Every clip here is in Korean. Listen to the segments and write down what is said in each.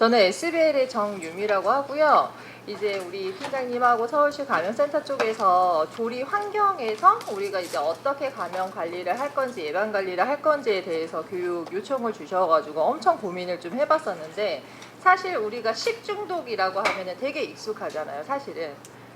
저는 SBL의 정유미라고 하고요. 이제 우리 팀장님하고 서울시 감염센터 쪽에서 조리 환경에서 우리가 이제 어떻게 감염 관리를 할 건지 예방 관리를 할 건지에 대해서 교육 요청을 주셔가지고 엄청 고민을 좀 해봤었는데, 사실 우리가 식중독이라고 하면은 되게 익숙하잖아요, 사실은.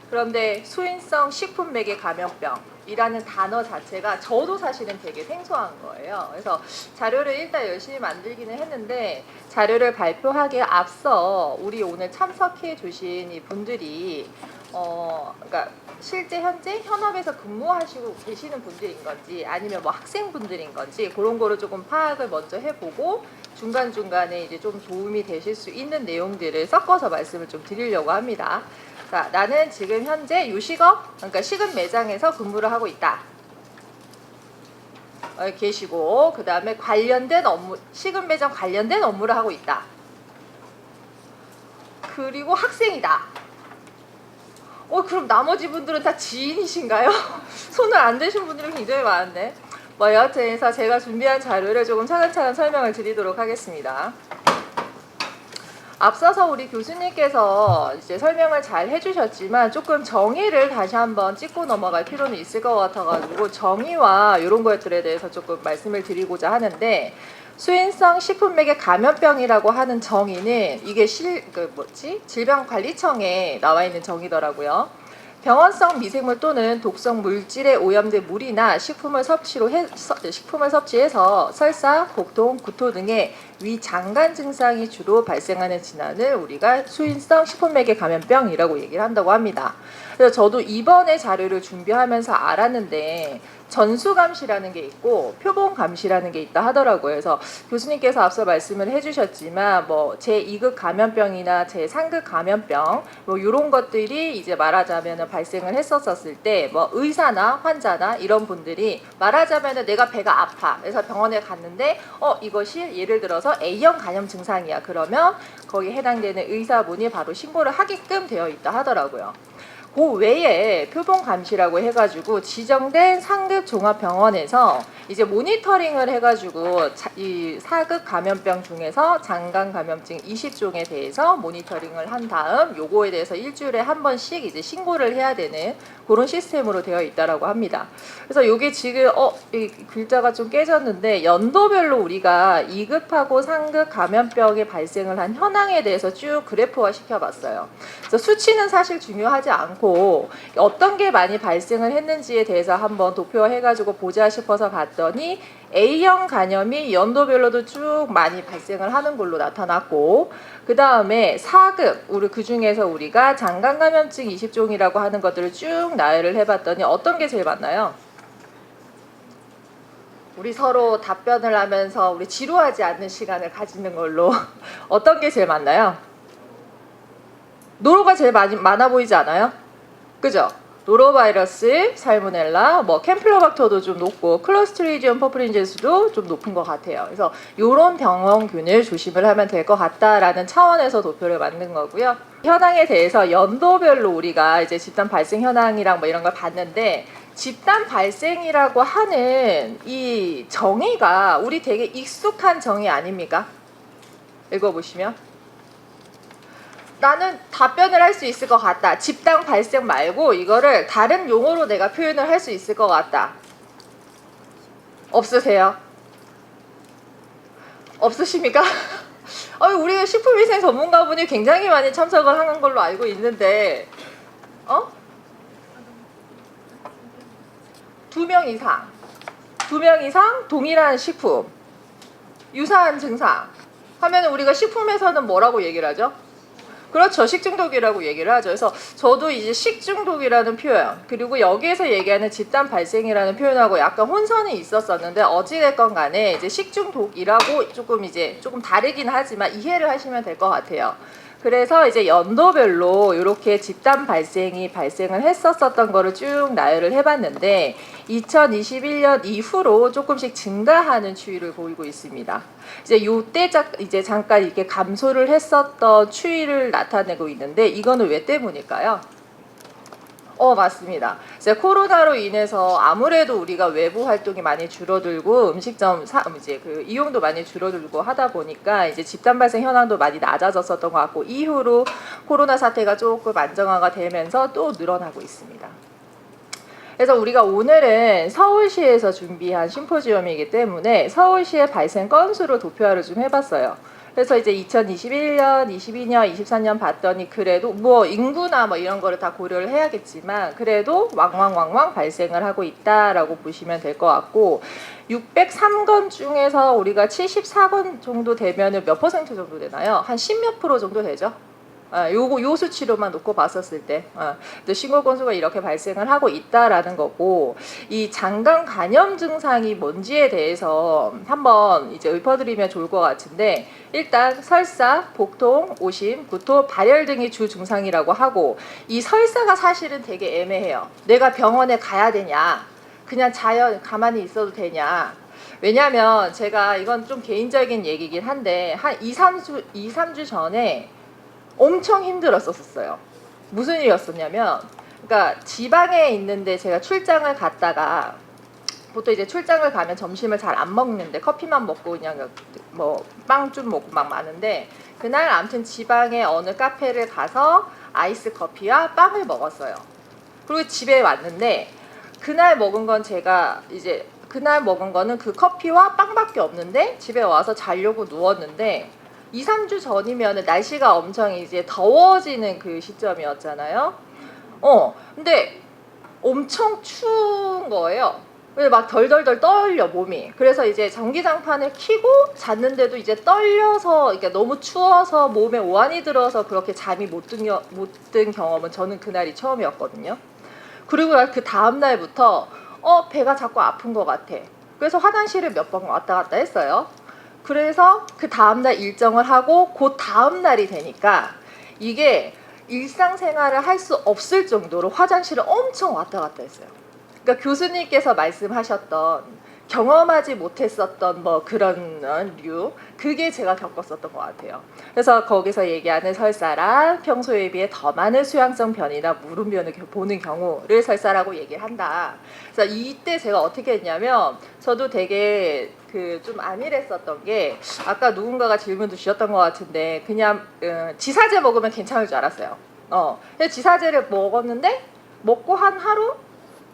그런데 수인성 식품 매개 감염병이라는 단어 자체가 저도 사실은 되게 생소한 거예요. 그래서 자료를 일단 열심히 만들기는 했는데, 자료를 발표하기에 앞서 우리 오늘 참석해 주신 이 분들이 그러니까 실제 현재 현업에서 근무하시고 계시는 분들인 건지 아니면 뭐 학생분들인 건지 그런 거를 조금 파악을 먼저 해보고 중간중간에 이제 좀 도움이 되실 수 있는 내용들을 섞어서 말씀을 좀 드리려고 합니다. 자, 나는 지금 현재 요식업, 그러니까 식은 매장에서 근무를 하고 있다. 계시고, 그 다음에 관련된 업무, 식은 매장 관련된 업무를 하고 있다. 그리고 학생이다. 그럼 나머지 분들은 다 지인이신가요? 손을 안 대신 분들이 굉장히 많은데. 뭐 여하튼 해서 제가 준비한 자료를 조금 차근차근 설명을 드리도록 하겠습니다. 앞서서 우리 교수님께서 이제 설명을 잘 해주셨지만 조금 정의를 다시 한번 찍고 넘어갈 필요는 있을 것 같아가지고 정의와 이런 것들에 대해서 조금 말씀을 드리고자 하는데, 수인성 식품매개 감염병이라고 하는 정의는 이게 질병관리청에 나와 있는 정의더라고요. 병원성 미생물 또는 독성 물질에 오염된 물이나 식품을 섭취해서 설사, 복통, 구토 등의 위장관 증상이 주로 발생하는 질환을 우리가 수인성 식품매개 감염병이라고 얘기를 한다고 합니다. 그래서 저도 이번에 자료를 준비하면서 알았는데 전수감시라는 게 있고 표본감시라는 게 있다 하더라고요. 그래서 교수님께서 앞서 말씀을 해주셨지만 뭐 제2급 감염병이나 제3급 감염병 뭐 이런 것들이 이제 말하자면 발생을 했었을 때 뭐 의사나 환자나 이런 분들이 말하자면 내가 배가 아파 그래서 병원에 갔는데 이것이 예를 들어서 A형 감염 증상이야. 그러면 거기에 해당되는 의사분이 바로 신고를 하게끔 되어 있다 하더라고요. 그 외에 표본감시라고 해가지고 지정된 상급 종합병원에서 이제 모니터링을 해가지고 이 4급 감염병 중에서 장관 감염증 20종에 대해서 모니터링을 한 다음 요거에 대해서 일주일에 한 번씩 이제 신고를 해야 되는 그런 시스템으로 되어 있다라고 합니다. 그래서 요게 지금 이 글자가 좀 깨졌는데 연도별로 우리가 2급하고 3급 감염병이 발생을 한 현황에 대해서 쭉 그래프화 시켜봤어요. 그래서 수치는 사실 중요하지 않고 어떤 게 많이 발생을 했는지에 대해서 한번 도표해가지고 보자 싶어서 봤더니 A형 간염이 연도별로도 쭉 많이 발생을 하는 걸로 나타났고, 그 다음에 4급 우리 그 중에서 우리가 장관 감염증 20종이라고 하는 것들을 쭉 나열을 해봤더니 어떤 게 제일 많나요? 우리 서로 답변을 하면서 우리 지루하지 않는 시간을 가지는 걸로 어떤 게 제일 많나요? 노로가 제일 많아 보이지 않아요? 그죠? 노로바이러스, 살모넬라, 뭐 캠플로박터도 좀 높고 클로스트리디움 퍼플린제스도 좀 높은 것 같아요. 그래서 이런 병원균을 조심을 하면 될 것 같다라는 차원에서 도표를 만든 거고요. 현황에 대해서 연도별로 우리가 이제 집단 발생 현황이랑 뭐 이런 걸 봤는데, 집단 발생이라고 하는 이 정의가 우리 되게 익숙한 정의 아닙니까? 읽어보시면. 나는 답변을 할 수 있을 것 같다. 집단 발생 말고 이거를 다른 용어로 내가 표현을 할 수 있을 것 같다. 없으세요? 없으십니까? 우리 식품위생 전문가분이 굉장히 많이 참석을 하는 걸로 알고 있는데 2명 이상 2명 이상 동일한 식품 유사한 증상 하면 우리가 식품에서는 뭐라고 얘기를 하죠? 그렇죠. 식중독이라고 얘기를 하죠. 그래서 저도 이제 식중독이라는 표현 그리고 여기에서 얘기하는 집단 발생이라는 표현하고 약간 혼선이 있었었는데 어찌됐건 간에 이제 식중독이라고 조금 다르긴 하지만 이해를 하시면 될 것 같아요. 그래서 이제 연도별로 이렇게 집단 발생이 발생을 했었던 거를 쭉 나열을 해봤는데 2021년 이후로 조금씩 증가하는 추이를 보이고 있습니다. 이제 요때 이제 잠깐 이렇게 감소를 했었던 추이를 나타내고 있는데 이거는 왜 때문일까요? 맞습니다. 이제 코로나로 인해서 아무래도 우리가 외부 활동이 많이 줄어들고 음식점 이제 그 이용도 많이 줄어들고 하다 보니까 이제 집단 발생 현황도 많이 낮아졌었던 것 같고, 이후로 코로나 사태가 조금 안정화가 되면서 또 늘어나고 있습니다. 그래서 우리가 오늘은 서울시에서 준비한 심포지엄이기 때문에 서울시의 발생 건수로 도표화를 좀 해봤어요. 그래서 이제 2021년, 22년, 23년 봤더니 그래도 뭐 인구나 뭐 이런 거를 다 고려를 해야겠지만 그래도 왕왕 발생을 하고 있다라고 보시면 될 것 같고, 603건 중에서 우리가 74건 정도 되면은 몇 퍼센트 정도 되나요? 한 10몇 프로 정도 되죠? 요 수치로만 놓고 봤었을 때 신고 건수가 이렇게 발생을 하고 있다라는 거고, 이 장강 감염 증상이 뭔지에 대해서 한번 이제 읊어드리면 좋을 것 같은데, 일단 설사, 복통, 오심, 구토, 발열 등이 주 증상이라고 하고, 이 설사가 사실은 되게 애매해요. 내가 병원에 가야 되냐, 그냥 가만히 있어도 되냐. 왜냐면 제가 이건 좀 개인적인 얘기긴 한데 한 2, 3주 전에 엄청 힘들었었어요. 무슨 일이었었냐면, 그러니까 지방에 있는데 제가 출장을 갔다가, 보통 이제 출장을 가면 점심을 잘 안 먹는데 커피만 먹고 그냥 뭐 빵 좀 먹고 막 마는데, 그날 아무튼 지방에 어느 카페를 가서 아이스 커피와 빵을 먹었어요. 그리고 집에 왔는데 그날 먹은 건 제가 이제 그날 먹은 거는 그 커피와 빵밖에 없는데 집에 와서 자려고 누웠는데 2, 3주 전이면 날씨가 엄청 이제 더워지는 그 시점이었잖아요. 근데 엄청 추운 거예요. 막 덜덜덜 떨려 몸이. 그래서 이제 전기장판을 켜고 잤는데도 이제 떨려서, 그러니까 너무 추워서 몸에 오한이 들어서 그렇게 잠이 못 든 경험은 저는 그날이 처음이었거든요. 그리고 그 다음 날부터 배가 자꾸 아픈 것 같아. 그래서 화장실을 몇 번 왔다 갔다 했어요. 그래서 그 다음날 일정을 하고 그 다음날이 되니까 이게 일상생활을 할 수 없을 정도로 화장실을 엄청 왔다 갔다 했어요. 그러니까 교수님께서 말씀하셨던 경험하지 못했었던 뭐 그런 류, 그게 제가 겪었었던 것 같아요. 그래서 거기서 얘기하는 설사란 평소에 비해 더 많은 수양성 변이나 물음변을 보는 경우를 설사라고 얘기를 한다. 그래서 이때 제가 어떻게 했냐면, 저도 되게 좀 안일했었던 게, 아까 누군가가 질문도 주셨던 것 같은데 그냥 지사제 먹으면 괜찮을 줄 알았어요. 근데 지사제를 먹었는데 먹고 한 하루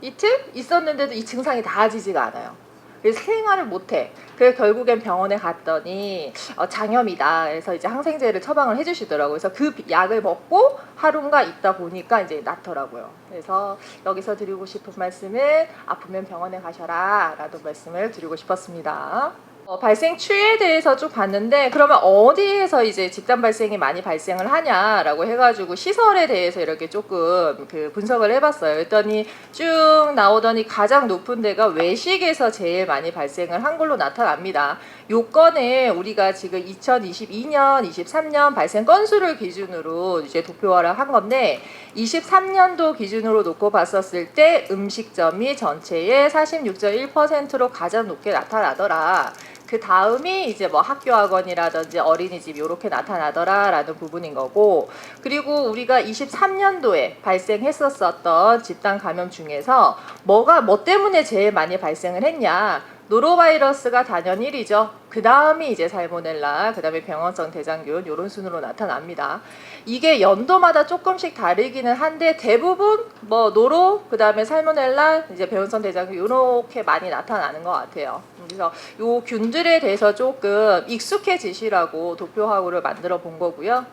이틀 있었는데도 이 증상이 나아지지가 않아요. 그래서 생활을 못해. 그래서 결국엔 병원에 갔더니 장염이다. 그래서 이제 항생제를 처방을 해주시더라고요. 그래서 그 약을 먹고 하루가 있다 보니까 이제 낫더라고요. 그래서 여기서 드리고 싶은 말씀은 아프면 병원에 가셔라 라는 말씀을 드리고 싶었습니다. 발생 추이에 대해서 쭉 봤는데, 그러면 어디에서 이제 집단 발생이 많이 발생을 하냐라고 해가지고 시설에 대해서 이렇게 조금 분석을 해봤어요. 그랬더니 쭉 나오더니 가장 높은 데가 외식에서 제일 많이 발생을 한 걸로 나타납니다. 요건을 우리가 지금 2022년, 23년 발생 건수를 기준으로 이제 도표화를 한 건데, 23년도 기준으로 놓고 봤었을 때 음식점이 전체의 46.1%로 가장 높게 나타나더라. 그 다음이 이제 뭐 학교 학원이라든지 어린이집 요렇게 나타나더라라는 부분인 거고, 그리고 우리가 23년도에 발생했었던 집단 감염 중에서 뭐 때문에 제일 많이 발생을 했냐? 노로바이러스가 단연 1위죠. 그 다음이 이제 살모넬라, 그 다음에 병원성 대장균, 요런 순으로 나타납니다. 이게 연도마다 조금씩 다르기는 한데 대부분 뭐 노로, 그 다음에 살모넬라, 이제 병원성 대장균 요렇게 많이 나타나는 것 같아요. 그래서 요 균들에 대해서 조금 익숙해지시라고 도표하고를 만들어 본 거고요.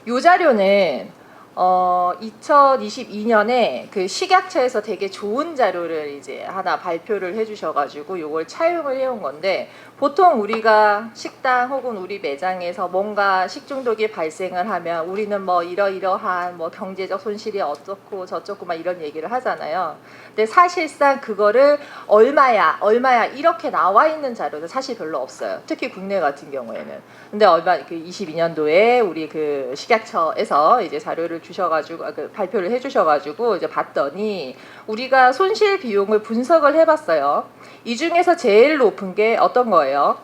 요 자료는 2022년에 그 식약처에서 되게 좋은 자료를 이제 하나 발표를 해주셔가지고 요걸 차용을 해온 건데, 보통 우리가 식당 혹은 우리 매장에서 뭔가 식중독이 발생을 하면 우리는 뭐 이러이러한 뭐 경제적 손실이 어떻고 저쩌고 막 이런 얘기를 하잖아요. 근데 사실상 그거를 얼마야 이렇게 나와 있는 자료는 사실 별로 없어요. 특히 국내 같은 경우에는. 근데 22년도에 우리 그 식약처에서 이제 자료를 주셔가지고 발표를 해주셔가지고 이제 봤더니 우리가 손실 비용을 분석을 해봤어요. 이 중에서 제일 높은 게 어떤 거예요?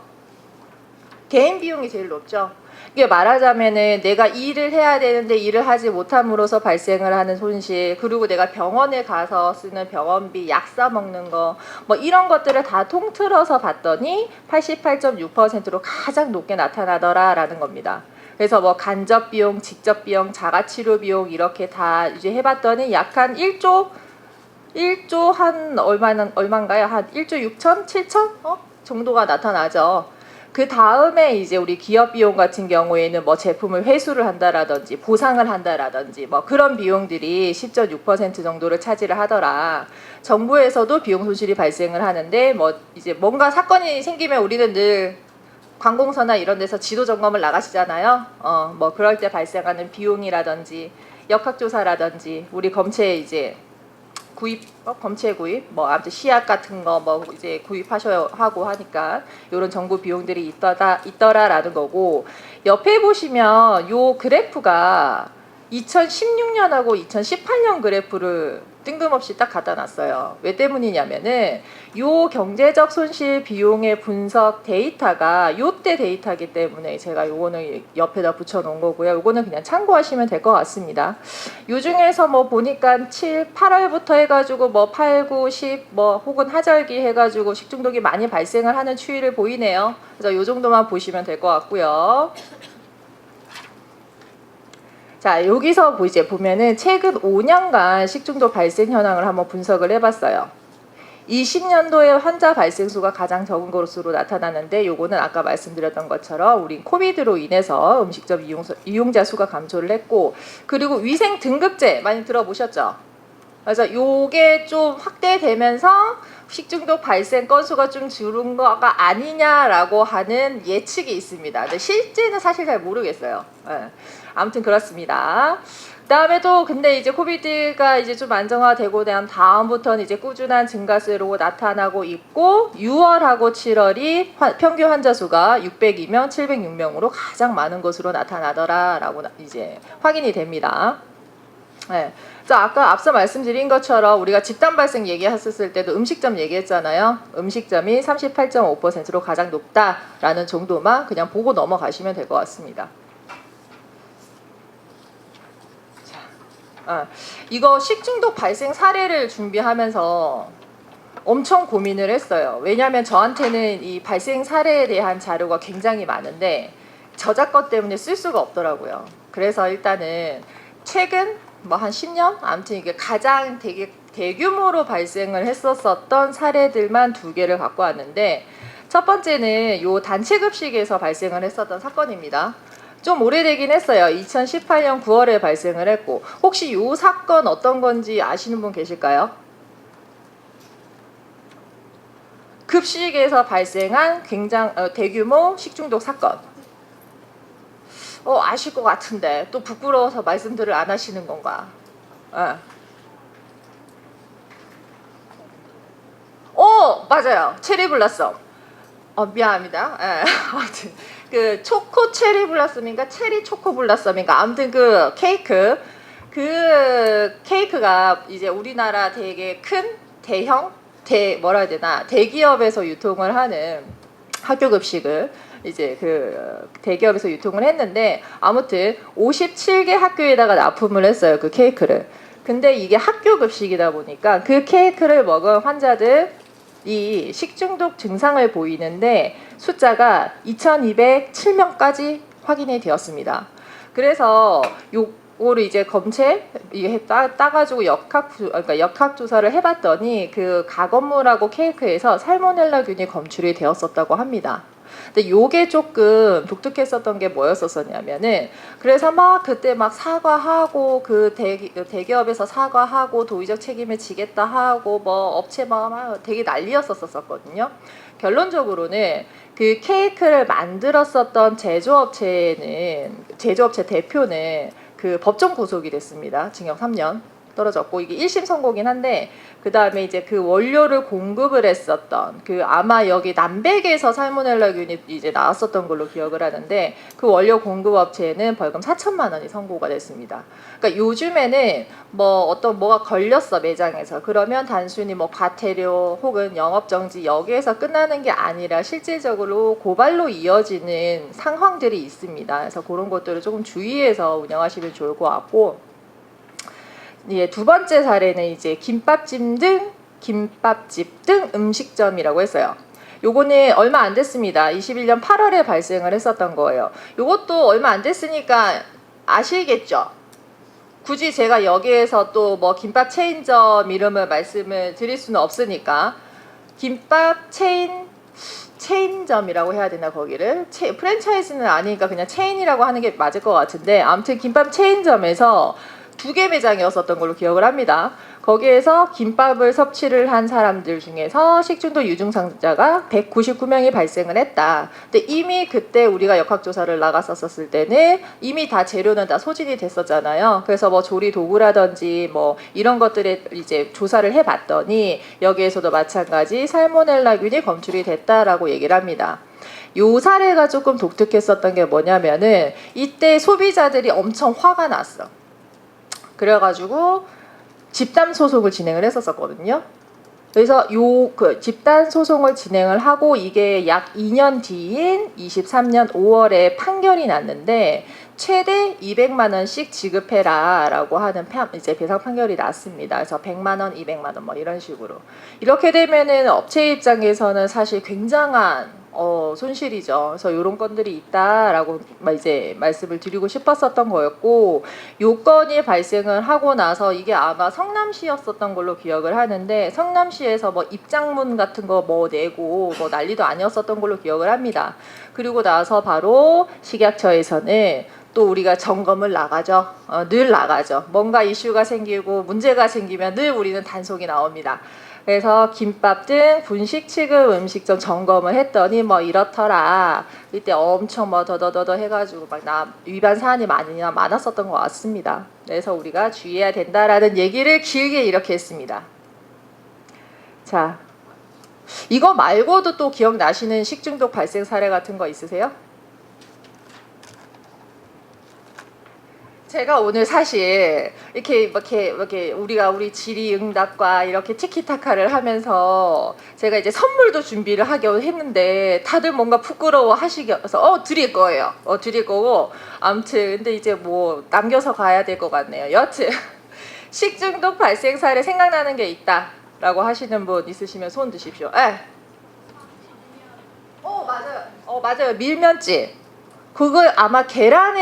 개인 비용이 제일 높죠. 이게 말하자면은 내가 일을 해야 되는데 일을 하지 못함으로써 발생을 하는 손실, 그리고 내가 병원에 가서 쓰는 병원비, 약 사 먹는 거, 뭐 이런 것들을 다 통틀어서 봤더니 88.6%로 가장 높게 나타나더라라는 겁니다. 그래서 뭐 간접 비용, 직접 비용, 자가치료 비용 이렇게 다 이제 해봤더니 약 한 1조 한 얼마인가요? 한 1조 6천, 7천 정도가 나타나죠. 그 다음에 이제 우리 기업 비용 같은 경우에는 뭐 제품을 회수를 한다라든지 보상을 한다라든지 뭐 그런 비용들이 10.6% 정도를 차지를 하더라. 정부에서도 비용 손실이 발생을 하는데 뭐 이제 뭔가 사건이 생기면 우리는 늘 관공서나 이런 데서 지도 점검을 나가시잖아요. 뭐 그럴 때 발생하는 비용이라든지 역학조사라든지 우리 검체 이제 검체 구입, 뭐 아무튼 시약 같은 거 뭐 이제 구입하셔야 하고 하니까 이런 정부 비용들이 있더라라는 거고, 옆에 보시면 요 그래프가 2016년하고 2018년 그래프를 뜬금없이 딱 갖다 놨어요. 왜 때문이냐면은 요 경제적 손실 비용의 분석 데이터가 요때 데이터이기 때문에 제가 요거는 옆에다 붙여 놓은 거고요. 요거는 그냥 참고하시면 될 것 같습니다. 요 중에서 뭐 보니까 8월부터 해가지고 뭐 8, 9, 10 뭐 혹은 하절기 해가지고 식중독이 많이 발생을 하는 추이를 보이네요. 그래서 요 정도만 보시면 될 것 같고요. 자, 여기서 이제 보면은 최근 5년간 식중독 발생 현황을 한번 분석을 해봤어요. 20년도에 환자 발생 수가 가장 적은 것으로 나타나는데, 요거는 아까 말씀드렸던 것처럼 우리 코비드로 인해서 음식점 이용자 수가 감소를 했고, 그리고 위생 등급제 많이 들어보셨죠? 그래서 요게 좀 확대되면서 식중독 발생 건수가 좀 줄은 거가 아니냐라고 하는 예측이 있습니다. 근데 실제는 사실 잘 모르겠어요. 네. 아무튼 그렇습니다. 그다음에 또 근데 이제 코비드가 이제 좀 안정화되고 난 다음부터는 이제 꾸준한 증가세로 나타나고 있고, 6월하고 7월이 평균 환자 수가 602명, 706명으로 가장 많은 것으로 나타나더라라고 이제 확인이 됩니다. 네. 자, 아까 앞서 말씀드린 것처럼 우리가 집단 발생 얘기했었을 때도 음식점 얘기했잖아요. 음식점이 38.5%로 가장 높다라는 정도만 그냥 보고 넘어가시면 될 것 같습니다. 이거 식중독 발생 사례를 준비하면서 엄청 고민을 했어요. 왜냐하면 저한테는 이 발생 사례에 대한 자료가 굉장히 많은데 저작권 때문에 쓸 수가 없더라고요. 그래서 일단은 최근 뭐 한 10년? 아무튼 이게 가장 되게 대규모로 발생을 했었던 사례들만 2개를 갖고 왔는데, 첫 번째는 요 단체급식에서 발생을 했었던 사건입니다. 좀 오래되긴 했어요. 2018년 9월에 발생을 했고, 혹시 이 사건 어떤 건지 아시는 분 계실까요? 급식에서 발생한 대규모 식중독 사건. 아실 것 같은데 또 부끄러워서 말씀들을 안 하시는 건가? 맞아요. 체리 블라썸. 미안합니다. 아무튼 그 초코 체리 블라썸인가 체리 초코 블라썸인가, 아무튼 그 케이크가 이제 우리나라 되게 큰 뭐라 해야 되나, 대기업에서 유통을 하는 학교 급식을 이제 그 대기업에서 유통을 했는데, 아무튼 57개 학교에다가 납품을 했어요, 그 케이크를. 근데 이게 학교 급식이다 보니까 그 케이크를 먹은 환자들이 식중독 증상을 보이는데 숫자가 2,207명까지 확인이 되었습니다. 그래서 요거를 이제 검체 이게 따가지고 역학 조사를 해봤더니 그 가건물하고 케이크에서 살모넬라균이 검출이 되었었다고 합니다. 근데 요게 조금 독특했었던 게 뭐였었냐면은, 그래서 막 그때 막 사과하고 그 대기업에서 사과하고 도의적 책임을 지겠다 하고 뭐 업체 막 되게 난리였었거든요. 결론적으로는 그 케이크를 만들었었던 제조업체 대표는 그 법정 구속이 됐습니다. 징역 3년. 떨어졌고 이게 1심 선고긴 한데 그 다음에 이제 그 원료를 공급을 했었던 그 아마 여기 남백에서 살모넬라균이 이제 나왔었던 걸로 기억을 하는데 그 원료 공급 업체에는 벌금 4천만 원이 선고가 됐습니다. 그러니까 요즘에는 뭐 어떤 뭐가 걸렸어 매장에서 그러면 단순히 뭐 과태료 혹은 영업정지 여기에서 끝나는 게 아니라 실질적으로 고발로 이어지는 상황들이 있습니다. 그래서 그런 것들을 조금 주의해서 운영하시면 좋을 것 같고 예, 두 번째 사례는 이제 김밥집 등 음식점이라고 했어요. 요거는 얼마 안 됐습니다. 21년 8월에 발생을 했었던 거예요. 요것도 얼마 안 됐으니까 아시겠죠? 굳이 제가 여기에서 또 뭐 김밥 체인점 이름을 말씀을 드릴 수는 없으니까 김밥 체인점이라고 해야 되나 거기를 프랜차이즈는 아니니까 그냥 체인이라고 하는 게 맞을 것 같은데 아무튼 김밥 체인점에서 2개 매장이었었던 걸로 기억을 합니다. 거기에서 김밥을 섭취를 한 사람들 중에서 식중독 유증상자가 199명이 발생을 했다. 근데 이미 그때 우리가 역학조사를 나갔었을 때는 이미 다 재료는 다 소진이 됐었잖아요. 그래서 뭐 조리 도구라든지 뭐 이런 것들에 이제 조사를 해봤더니 여기에서도 마찬가지 살모넬라균이 검출이 됐다라고 얘기를 합니다. 요 사례가 조금 독특했었던 게 뭐냐면은 이때 소비자들이 엄청 화가 났어. 그래가지고 집단 소송을 진행을 했었거든요. 그래서 그 집단 소송을 진행을 하고 이게 약 2년 뒤인 23년 5월에 판결이 났는데 최대 200만 원씩 지급해라라고 하는 이제 배상 판결이 났습니다. 그래서 100만 원, 200만 원 뭐 이런 식으로 이렇게 되면은 업체 입장에서는 사실 굉장한 손실이죠. 그래서 이런 건들이 있다라고 이제 말씀을 드리고 싶었었던 거였고 요건이 발생을 하고 나서 이게 아마 성남시였었던 걸로 기억을 하는데 성남시에서 뭐 입장문 같은 거 뭐 내고 뭐 난리도 아니었었던 걸로 기억을 합니다. 그리고 나서 바로 식약처에서는 또 우리가 점검을 나가죠. 늘 나가죠. 뭔가 이슈가 생기고 문제가 생기면 늘 우리는 단속이 나옵니다. 그래서 김밥 등 분식 취급 음식점 점검을 했더니 뭐 이렇더라. 이때 엄청 뭐 더더더더 해가지고 막 위반 사안이 많았었던 것 같습니다. 그래서 우리가 주의해야 된다라는 얘기를 길게 이렇게 했습니다. 자, 이거 말고도 또 기억나시는 식중독 발생 사례 같은 거 있으세요? 제가 오늘 사실 이렇게 우리가 우리 질의응답과 이렇게 티키타카를 하면서 제가 이제 선물도 준비를 하려 했는데 다들 뭔가 부끄러워 하시겨서 드릴 거예요. 드릴 거고 아무튼 근데 이제 뭐 남겨서 가야 될 것 같네요. 여튼 식중독 발생 사례 생각나는 게 있다라고 하시는 분 있으시면 손 드십시오. 예. 맞아요. 맞아요. 밀면집. 그걸 아마 계란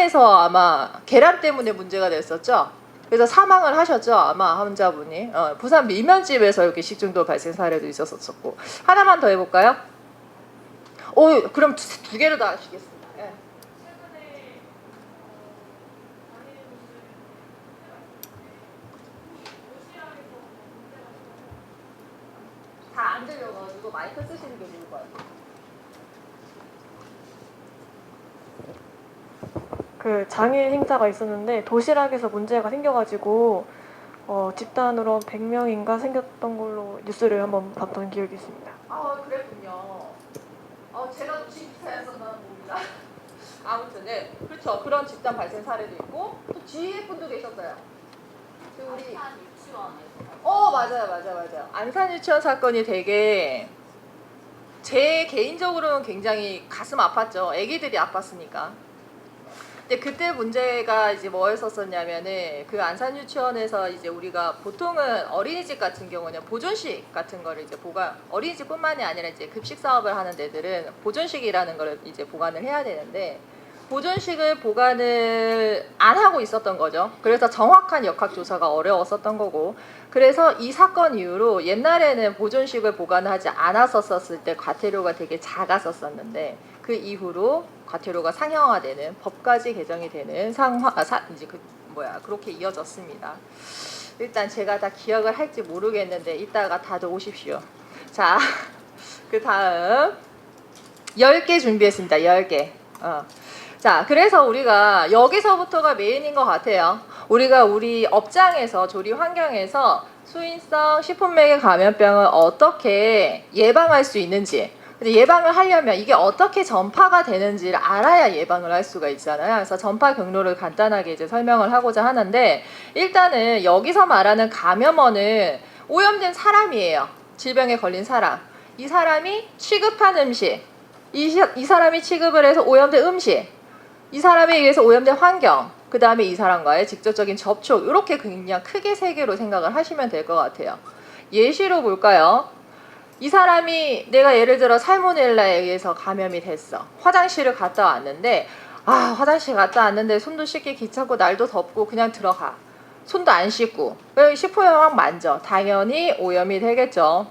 때문에 문제가 됐었죠. 그래서 사망을 하셨죠. 아마 환자분이. 부산 밀면집에서 이렇게 식중독 발생 사례도 있었었고. 하나만 더 해볼까요? 그럼 두 개로 다 하시겠습니다. 예. 다 안 들려가지고 마이크 쓰시는 게 좋을 것 같아요. 그 장일 행사가 있었는데 도시락에서 문제가 생겨가지고 집단으로 100명인가 생겼던 걸로 뉴스를 한번 봤던 기억이 있습니다. 그랬군요. 제가 놓친 기사였었나 봅니다. 아무튼 네, 그렇죠. 그런 집단 발생 사례도 있고 또 뒤에 분도 계셨어요. 우리 안산 유치원에서. 맞아요. 안산 유치원 사건이 되게 제 개인적으로는 굉장히 가슴 아팠죠. 애기들이 아팠으니까. 근데 그때 문제가 이제 뭐였었냐면은 그 안산 유치원에서 이제 우리가 보통은 어린이집 같은 경우는 보존식 같은 거를 이제 어린이집뿐만이 아니라 이제 급식 사업을 하는 데들은 보존식이라는 거를 이제 보관을 해야 되는데 보존식을 보관을 안 하고 있었던 거죠. 그래서 정확한 역학조사가 어려웠었던 거고 그래서 이 사건 이후로 옛날에는 보존식을 보관하지 않았었을 때 과태료가 되게 작았었는데 그 이후로 과태료가 상향화되는 법까지 개정이 되는 그렇게 이어졌습니다. 일단 제가 다 기억을 할지 모르겠는데 이따가 다들 오십시오. 자, 그 다음 10개 준비했습니다. 10개. 자, 그래서 우리가 여기서부터가 메인인 것 같아요. 우리가 우리 업장에서 조리 환경에서 수인성 식품매개 감염병을 어떻게 예방할 수 있는지, 근데 예방을 하려면 이게 어떻게 전파가 되는지를 알아야 예방을 할 수가 있잖아요. 그래서 전파 경로를 간단하게 이제 설명을 하고자 하는데, 일단은 여기서 말하는 감염원은 오염된 사람이에요. 질병에 걸린 사람. 이 사람이 취급한 음식, 이 사람이 취급을 해서 오염된 음식, 이 사람에 의해서 오염된 환경, 그 다음에 이 사람과의 직접적인 접촉, 이렇게 그냥 크게 세 개로 생각을 하시면 될 것 같아요. 예시로 볼까요? 이 사람이 내가 예를 들어 살모넬라에 의해서 감염이 됐어. 화장실을 갔다 왔는데 화장실 갔다 왔는데 손도 씻기 귀찮고 날도 덥고 그냥 들어가. 손도 안 씻고 식품을 막 만져. 당연히 오염이 되겠죠.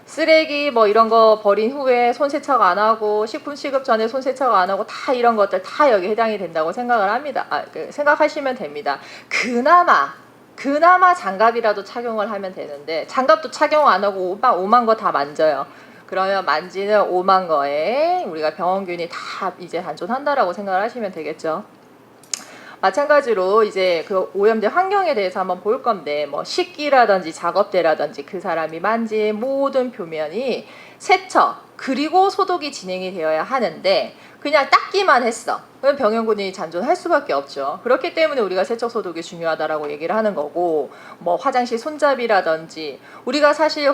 쓰레기 뭐 이런 거 버린 후에 손 세척 안 하고 식품 취급 전에 손 세척 안 하고 다 이런 것들 다 여기 해당이 된다고 생각을 합니다. 생각하시면 됩니다. 그나마 장갑이라도 착용을 하면 되는데 장갑도 착용 안 하고 오만 거 다 만져요. 그러면 만지는 오만 거에 우리가 병원균이 다 이제 단존한다라고 생각을 하시면 되겠죠. 마찬가지로 이제 그 오염된 환경에 대해서 한번 볼 건데, 뭐 식기라든지 작업대라든지 그 사람이 만진 모든 표면이 세척 그리고 소독이 진행이 되어야 하는데 그냥 닦기만 했어. 그럼 병원균이 잔존할 수밖에 없죠. 그렇기 때문에 우리가 세척 소독이 중요하다라고 얘기를 하는 거고, 뭐 화장실 손잡이라든지 우리가 사실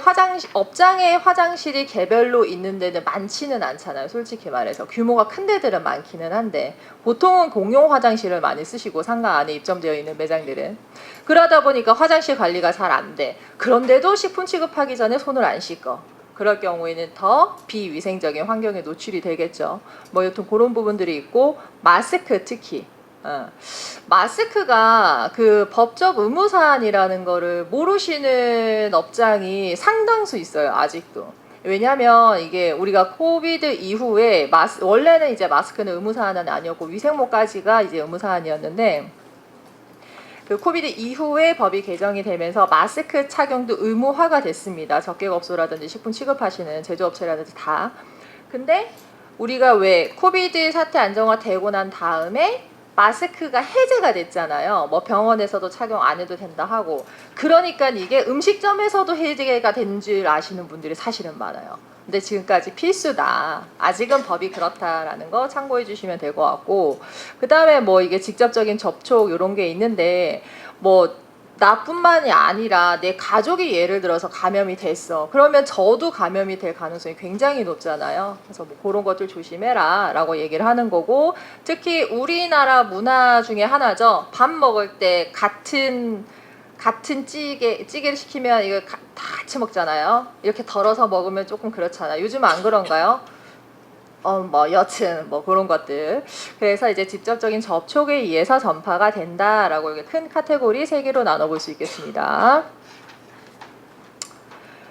업장에 화장실이 개별로 있는 데는 많지는 않잖아요. 솔직히 말해서 규모가 큰 데들은 많기는 한데 보통은 공용 화장실을 많이 쓰시고 상가 안에 입점되어 있는 매장들은 그러다 보니까 화장실 관리가 잘 안 돼. 그런데도 식품 취급하기 전에 손을 안 씻고. 그럴 경우에는 더 비위생적인 환경에 노출이 되겠죠. 뭐 여튼 그런 부분들이 있고, 마스크 특히 마스크가 그 법적 의무 사안이라는 거를 모르시는 업장이 상당수 있어요. 아직도. 왜냐하면 이게 우리가 코비드 이후에 원래는 이제 마스크는 의무 사안은 아니었고 위생모까지가 이제 의무 사안이었는데, 그 코비드 이후에 법이 개정이 되면서 마스크 착용도 의무화가 됐습니다. 적객업소라든지 식품 취급하시는 제조업체라든지 다. 근데 우리가 왜 코비드 사태 안정화되고 난 다음에 마스크가 해제가 됐잖아요. 뭐 병원에서도 착용 안 해도 된다 하고. 그러니까 이게 음식점에서도 해제가 된 줄 아시는 분들이 사실은 많아요. 근데 지금까지 필수다. 아직은 법이 그렇다라는 거 참고해 주시면 될 것 같고, 그 다음에 뭐 이게 직접적인 접촉 이런 게 있는데, 뭐 나뿐만이 아니라 내 가족이 예를 들어서 감염이 됐어. 그러면 저도 감염이 될 가능성이 굉장히 높잖아요. 그래서 뭐 그런 것들 조심해라 라고 얘기를 하는 거고, 특히 우리나라 문화 중에 하나죠. 밥 먹을 때 같은 찌개를 시키면 이거 다 같이 먹잖아요. 이렇게 덜어서 먹으면 조금 그렇잖아요. 요즘 안 그런가요? 뭐 여튼 뭐 그런 것들. 그래서 이제 직접적인 접촉에 의해서 전파가 된다라고 이렇게 큰 카테고리 3개로 나눠볼 수 있겠습니다.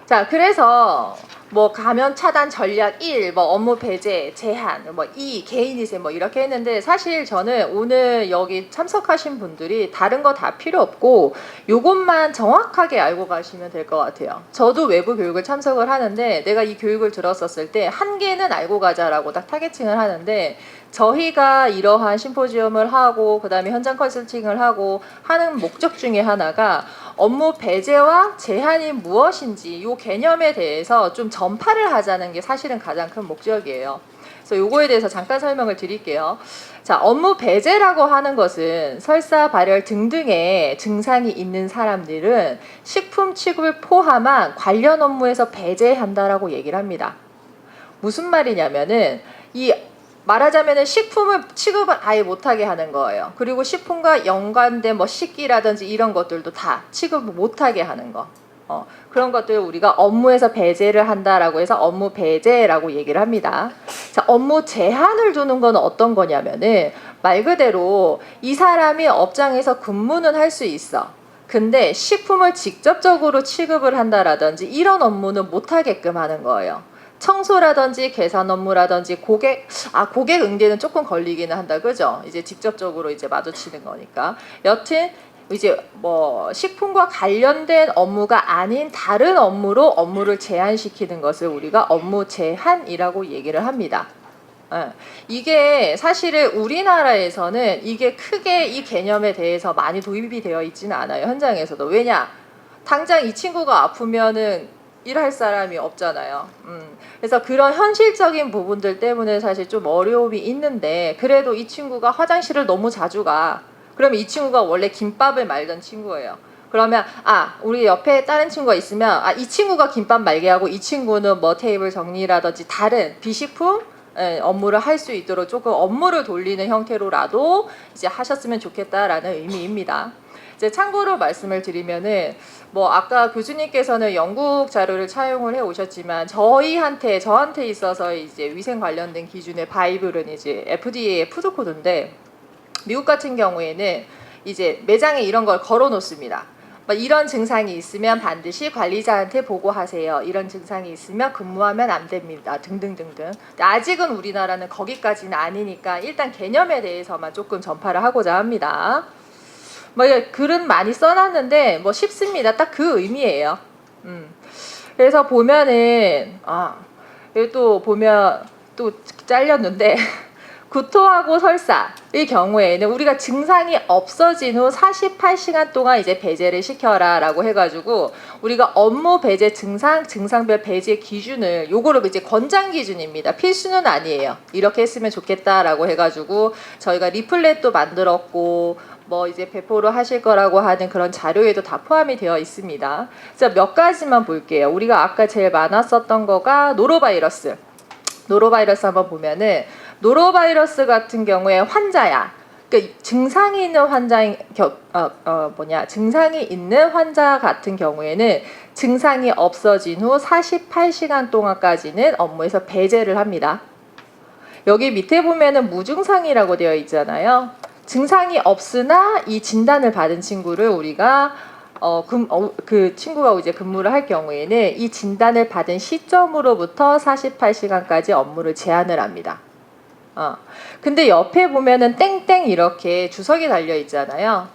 자, 그래서 뭐 감염 차단 전략 1, 뭐 업무 배제, 제한, 뭐 2, 개인위생 뭐 이렇게 했는데, 사실 저는 오늘 여기 참석하신 분들이 다른 거 다 필요 없고 요것만 정확하게 알고 가시면 될 것 같아요. 저도 외부 교육을 참석을 하는데 내가 이 교육을 들었었을 때 한 개는 알고 가자라고 딱 타겟팅을 하는데, 저희가 이러한 심포지엄을 하고 그 다음에 현장 컨설팅을 하고 하는 목적 중에 하나가 업무 배제와 제한이 무엇인지 이 개념에 대해서 좀 전파를 하자는 게 사실은 가장 큰 목적이에요. 그래서 요거에 대해서 잠깐 설명을 드릴게요. 자, 업무 배제라고 하는 것은 설사, 발열 등등의 증상이 있는 사람들은 식품 취급을 포함한 관련 업무에서 배제한다라고 얘기를 합니다. 무슨 말이냐면은 말하자면은 식품을 취급을 아예 못하게 하는 거예요. 그리고 식품과 연관된 뭐 식기라든지 이런 것들도 다 취급을 못하게 하는 거. 그런 것들 우리가 업무에서 배제를 한다라고 해서 업무 배제라고 얘기를 합니다. 자, 업무 제한을 두는 건 어떤 거냐면은 말 그대로 이 사람이 업장에서 근무는 할 수 있어. 근데 식품을 직접적으로 취급을 한다라든지 이런 업무는 못하게끔 하는 거예요. 청소라든지 계산 업무라든지 고객 응대는 조금 걸리기는 한다, 그죠? 이제 직접적으로 이제 마주치는 거니까. 여튼 이제 뭐 식품과 관련된 업무가 아닌 다른 업무로 업무를 제한시키는 것을 우리가 업무 제한이라고 얘기를 합니다. 이게 사실은 우리나라에서는 이게 크게 이 개념에 대해서 많이 도입이 되어 있지는 않아요. 현장에서도. 왜냐? 당장 이 친구가 아프면은 일할 사람이 없잖아요. 그래서 그런 현실적인 부분들 때문에 사실 좀 어려움이 있는데 그래도 이 친구가 화장실을 너무 자주 가. 그러면 이 친구가 원래 김밥을 말던 친구예요. 그러면 우리 옆에 다른 친구가 있으면 이 친구가 김밥 말게 하고 이 친구는 뭐 테이블 정리라든지 다른 비식품 업무를 할 수 있도록 조금 업무를 돌리는 형태로라도 이제 하셨으면 좋겠다라는 의미입니다. 이제 참고로 말씀을 드리면은 뭐 아까 교수님께서는 영국 자료를 차용을 해 오셨지만 저한테 있어서 이제 위생 관련된 기준의 바이블은 이제 FDA의 푸드 코드인데 미국 같은 경우에는 이제 매장에 이런 걸 걸어 놓습니다. 이런 증상이 있으면 반드시 관리자한테 보고하세요. 이런 증상이 있으면 근무하면 안 됩니다. 등등등등. 아직은 우리나라는 거기까지는 아니니까 일단 개념에 대해서만 조금 전파를 하고자 합니다. 글은 많이 써놨는데 쉽습니다. 딱 그 의미예요. 그래서 보면은 여기 또 보면 또 잘렸는데 구토하고 설사의 경우에는 우리가 증상이 없어진 후 48시간 동안 이제 배제를 시켜라라고 해가지고 우리가 업무 배제 증상별 배제 기준을 요거를 이제 권장 기준입니다. 필수는 아니에요. 이렇게 했으면 좋겠다라고 해가지고 저희가 리플렛도 만들었고 이제 배포를 하실 거라고 하는 그런 자료에도 다 포함이 되어 있습니다. 자, 몇 가지만 볼게요. 우리가 아까 제일 많았었던 거가 노로바이러스 한번 보면은 노로바이러스 같은 경우에 환자야. 그러니까 증상이 있는 증상이 있는 환자 같은 경우에는 증상이 없어진 후 48시간 동안까지는 업무에서 배제를 합니다. 여기 밑에 보면은 무증상이라고 되어 있잖아요. 증상이 없으나 이 진단을 받은 친구를 우리가 그 친구가 이제 근무를 할 경우에는 이 진단을 받은 시점으로부터 48시간까지 업무를 제한을 합니다. 근데 옆에 보면은 땡땡 이렇게 주석이 달려 있잖아요.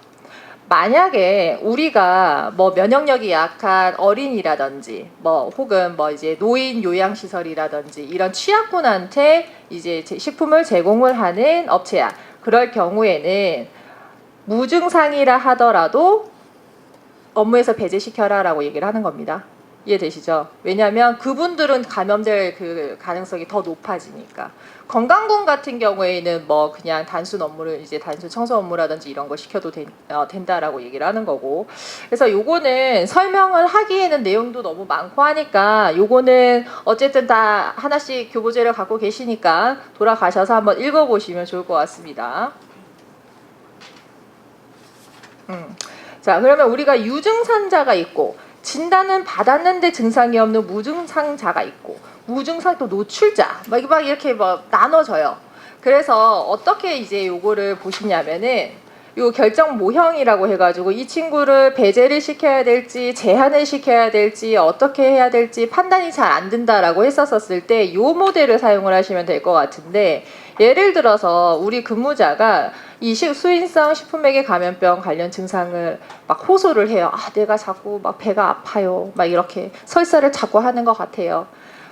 만약에 우리가 면역력이 약한 어린이라든지 혹은 이제 노인 요양시설이라든지 이런 취약군한테 이제 식품을 제공을 하는 업체야. 그럴 경우에는 무증상이라 하더라도 업무에서 배제시켜라라고 얘기를 하는 겁니다. 이해되시죠? 왜냐하면 그분들은 감염될 그 가능성이 더 높아지니까. 건강군 같은 경우에는 그냥 단순 업무를 이제 단순 청소 업무라든지 이런 거 시켜도 된다라고 얘기를 하는 거고. 그래서 요거는 설명을 하기에는 내용도 너무 많고 하니까 요거는 어쨌든 다 하나씩 교보제를 갖고 계시니까 돌아가셔서 한번 읽어보시면 좋을 것 같습니다. 자, 그러면 우리가 유증상자가 있고 진단은 받았는데 증상이 없는 무증상자가 있고 무증상 또 노출자 막 이렇게 나눠져요. 그래서 어떻게 이제 요거를 보시냐면은 요 결정 모형이라고 해가지고 이 친구를 배제를 시켜야 될지 제한을 시켜야 될지 어떻게 해야 될지 판단이 잘 안 된다라고 했었을 때 요 모델을 사용을 하시면 될 것 같은데 예를 들어서 우리 근무자가 이 수인성 식품매개 감염병 관련 증상을 막 호소를 해요. 내가 자꾸 배가 아파요. 이렇게 설사를 자꾸 하는 것 같아요.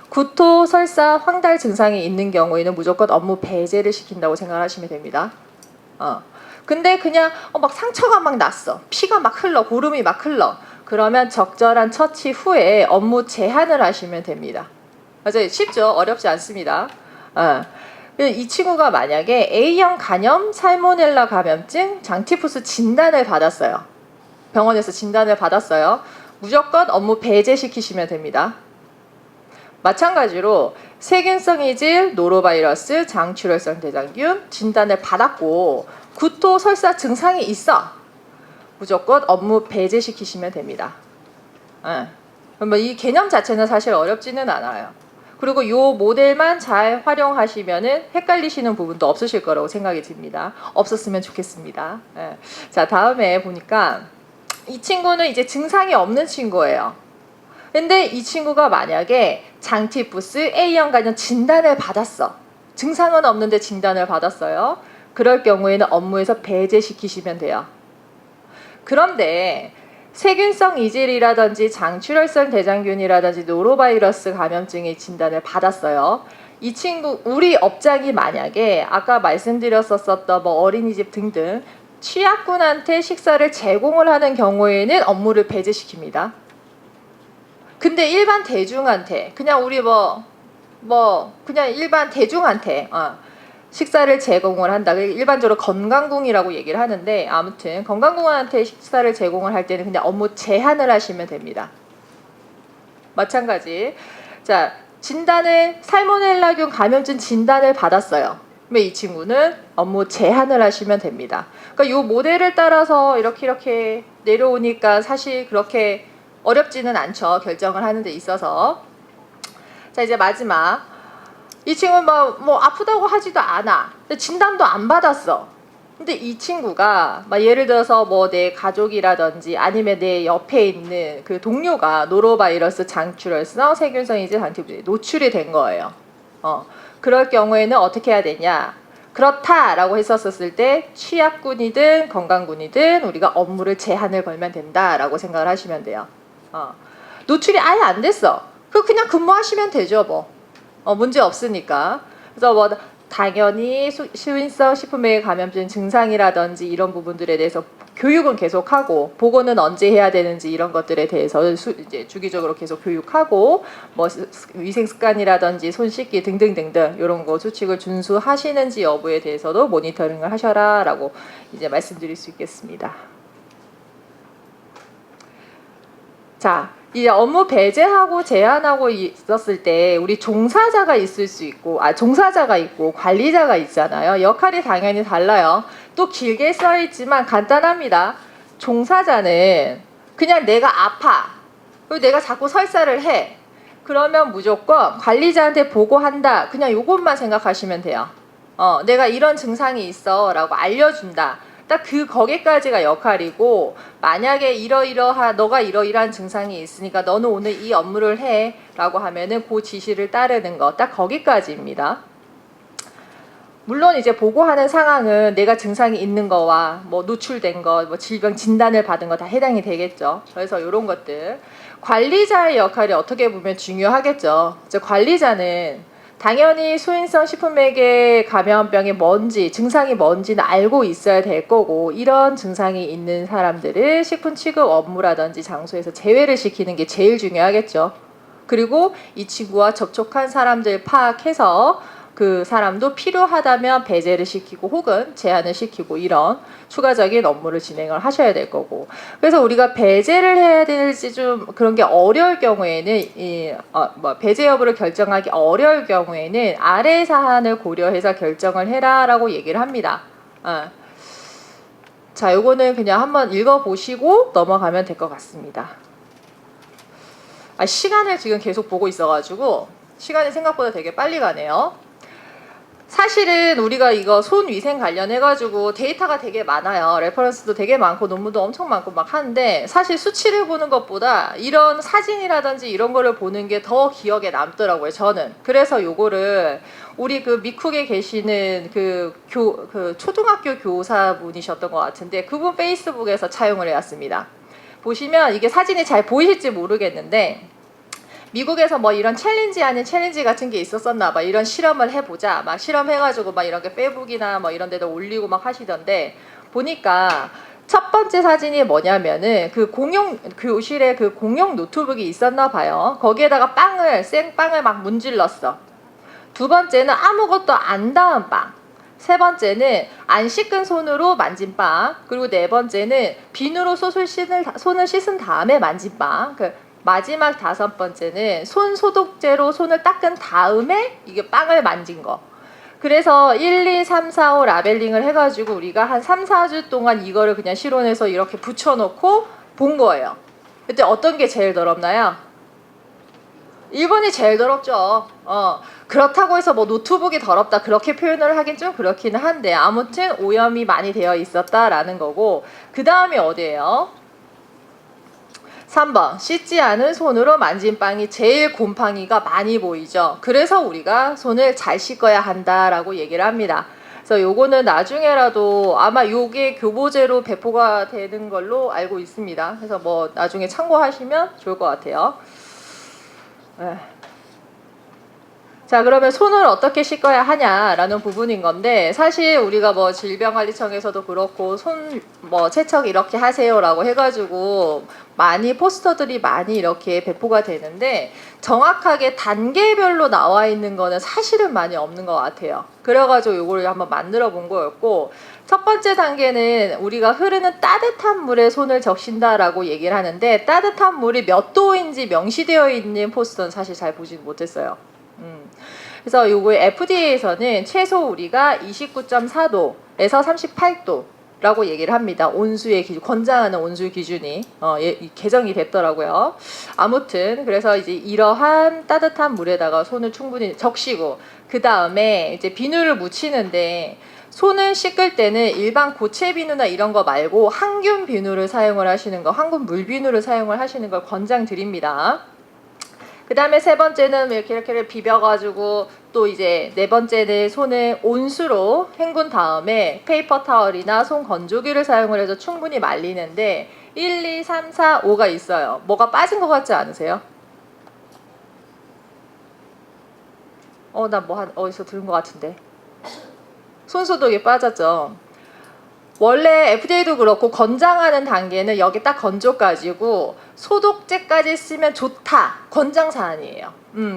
구토, 설사, 황달 증상이 있는 경우에는 무조건 업무 배제를 시킨다고 생각하시면 됩니다. 근데 그냥 상처가 막 났어. 피가 막 흘러. 고름이 막 흘러. 그러면 적절한 처치 후에 업무 제한을 하시면 됩니다. 맞아요. 쉽죠? 어렵지 않습니다. 이 친구가 만약에 A형 간염, 살모넬라 감염증, 장티푸스 진단을 받았어요. 병원에서 진단을 받았어요. 무조건 업무 배제시키시면 됩니다. 마찬가지로 세균성 이질, 노로바이러스, 장출혈성 대장균 진단을 받았고 구토, 설사 증상이 있어. 무조건 업무 배제시키시면 됩니다. 이 개념 자체는 사실 어렵지는 않아요. 그리고 이 모델만 잘 활용하시면은 헷갈리시는 부분도 없으실 거라고 생각이 듭니다. 없었으면 좋겠습니다. 자, 다음에 보니까 이 친구는 이제 증상이 없는 친구예요. 근데 이 친구가 만약에 장티푸스 A형 간염 진단을 받았어. 증상은 없는데 진단을 받았어요. 그럴 경우에는 업무에서 배제시키시면 돼요. 그런데 세균성 이질이라든지 장출혈성 대장균이라든지 노로바이러스 감염증의 진단을 받았어요. 이 친구 우리 업장이 만약에 아까 말씀드렸었던 뭐 어린이집 등등 취약군한테 식사를 제공을 하는 경우에는 업무를 배제시킵니다. 근데 일반 대중한테 그냥 우리 그냥 일반 대중한테 식사를 제공을 한다. 일반적으로 건강궁이라고 얘기를 하는데 아무튼 건강궁한테 식사를 제공을 할 때는 그냥 업무 제한을 하시면 됩니다. 마찬가지. 자, 진단은 살모넬라균 감염증 진단을 받았어요. 그러면 이 친구는 업무 제한을 하시면 됩니다. 그러니까 이 모델을 따라서 이렇게 내려오니까 사실 그렇게 어렵지는 않죠. 결정을 하는 데 있어서. 자, 이제 마지막. 이 친구는 뭐 아프다고 하지도 않아. 진단도 안 받았어. 근데 이 친구가 예를 들어서 뭐 내 가족이라든지 아니면 내 옆에 있는 그 동료가 노로바이러스 장출혈성 세균성 이제 단티브에 노출이 된 거예요. 그럴 경우에는 어떻게 해야 되냐? 그렇다라고 했었을 때 취약군이든 건강군이든 우리가 업무를 제한을 걸면 된다라고 생각을 하시면 돼요. 노출이 아예 안 됐어. 그냥 근무하시면 되죠, 문제 없으니까. 그래서 당연히 수인성 식품의 감염증 증상이라든지 이런 부분들에 대해서 교육은 계속하고 보고는 언제 해야 되는지 이런 것들에 대해서는 이제 주기적으로 계속 교육하고 위생 습관이라든지 손 씻기 등등등등 이런 거 수칙을 준수하시는지 여부에 대해서도 모니터링을 하셔라라고 이제 말씀드릴 수 있겠습니다. 자. 이 업무 배제하고 제한하고 있었을 때 우리 종사자가 있을 수 있고 종사자가 있고 관리자가 있잖아요. 역할이 당연히 달라요. 또 길게 써 있지만 간단합니다. 종사자는 그냥 내가 아파. 그리고 내가 자꾸 설사를 해. 그러면 무조건 관리자한테 보고한다. 그냥 이것만 생각하시면 돼요. 내가 이런 증상이 있어 라고 알려준다. 딱 거기까지가 역할이고 만약에 너가 이러이러한 증상이 있으니까 너는 오늘 이 업무를 해 라고 하면은 그 지시를 따르는 거 딱 거기까지입니다. 물론 이제 보고하는 상황은 내가 증상이 있는 거와 노출된 거, 질병 진단을 받은 거 다 해당이 되겠죠. 그래서 이런 것들 관리자의 역할이 어떻게 보면 중요하겠죠. 관리자는 당연히 수인성 식품매개 감염병이 증상이 뭔지는 알고 있어야 될 거고 이런 증상이 있는 사람들을 식품 취급 업무라든지 장소에서 제외를 시키는 게 제일 중요하겠죠. 그리고 이 친구와 접촉한 사람들 파악해서 그 사람도 필요하다면 배제를 시키고 혹은 제한을 시키고 이런 추가적인 업무를 진행을 하셔야 될 거고 그래서 우리가 배제를 해야 될지 좀 그런 게 어려울 경우에는 배제 여부를 결정하기 어려울 경우에는 아래 사안을 고려해서 결정을 해라라고 얘기를 합니다. 자, 요거는 그냥 한번 읽어보시고 넘어가면 될 것 같습니다. 시간을 지금 계속 보고 있어가지고 시간이 생각보다 되게 빨리 가네요. 사실은 우리가 이거 손위생 관련해가지고 데이터가 되게 많아요. 레퍼런스도 되게 많고 논문도 엄청 많고 막 하는데 사실 수치를 보는 것보다 이런 사진이라든지 이런 거를 보는 게 더 기억에 남더라고요. 저는. 그래서 요거를 우리 그 미쿡에 계시는 그 초등학교 교사분이셨던 것 같은데 그분 페이스북에서 차용을 해왔습니다. 보시면 이게 사진이 잘 보이실지 모르겠는데 미국에서 이런 챌린지 아닌 챌린지 같은 게 있었었나 봐. 이런 실험을 해보자. 막 실험해가지고 이렇게 페이북이나 이런 데다 올리고 막 하시던데 보니까 첫 번째 사진이 뭐냐면은 그 교실에 그 공용 노트북이 있었나 봐요. 거기에다가 생빵을 막 문질렀어. 두 번째는 아무것도 안 닿은 빵. 세 번째는 안 씻은 손으로 만진 빵. 그리고 네 번째는 비누로 손을 씻은 다음에 만진 빵. 마지막 다섯 번째는 손 소독제로 손을 닦은 다음에 이게 빵을 만진 거. 그래서 1, 2, 3, 4, 5 라벨링을 해가지고 우리가 한 3, 4주 동안 이거를 그냥 실온에서 이렇게 붙여놓고 본 거예요. 그때 어떤 게 제일 더럽나요? 1번이 제일 더럽죠. 그렇다고 해서 노트북이 더럽다 그렇게 표현을 하긴 좀 그렇기는 한데 아무튼 오염이 많이 되어 있었다라는 거고 그 다음이 어디예요? 3번 씻지 않은 손으로 만진 빵이 제일 곰팡이가 많이 보이죠. 그래서 우리가 손을 잘 씻어야 한다라고 얘기를 합니다. 그래서 요거는 나중에라도 아마 요게 교보제로 배포가 되는 걸로 알고 있습니다. 그래서 나중에 참고하시면 좋을 것 같아요. 자, 그러면 손을 어떻게 씻어야 하냐라는 부분인 건데, 사실 우리가 뭐 질병관리청에서도 그렇고 손 뭐 세척 이렇게 하세요라고 해가지고 많이 포스터들이 많이 이렇게 배포가 되는데, 정확하게 단계별로 나와 있는 거는 사실은 많이 없는 것 같아요. 그래가지고 이걸 한번 만들어 본 거였고, 첫 번째 단계는 우리가 흐르는 따뜻한 물에 손을 적신다라고 얘기를 하는데, 따뜻한 물이 몇 도인지 명시되어 있는 포스터는 사실 잘 보지는 못했어요. 그래서 요거 FDA에서는 최소 우리가 29.4도에서 38도라고 얘기를 합니다. 온수의 기준, 권장하는 온수 기준이 개정이 됐더라고요. 아무튼 그래서 이제 이러한 따뜻한 물에다가 손을 충분히 적시고, 그 다음에 이제 비누를 묻히는데, 손을 씻을 때는 일반 고체 비누나 이런 거 말고 항균 비누를 사용을 하시는 거, 항균 물 비누를 사용을 하시는 걸 권장드립니다. 그 다음에 세 번째는 이렇게 비벼가지고, 또 이제 네 번째는 손을 온수로 헹군 다음에 페이퍼 타월이나 손 건조기를 사용을 해서 충분히 말리는데, 1, 2, 3, 4, 5가 있어요. 뭐가 빠진 것 같지 않으세요? 나 뭐 어디서 들은 것 같은데. 손소독이 빠졌죠. 원래 FDA도 그렇고 권장하는 단계는 여기 딱 건조까지고, 소독제까지 쓰면 좋다, 권장사안이에요.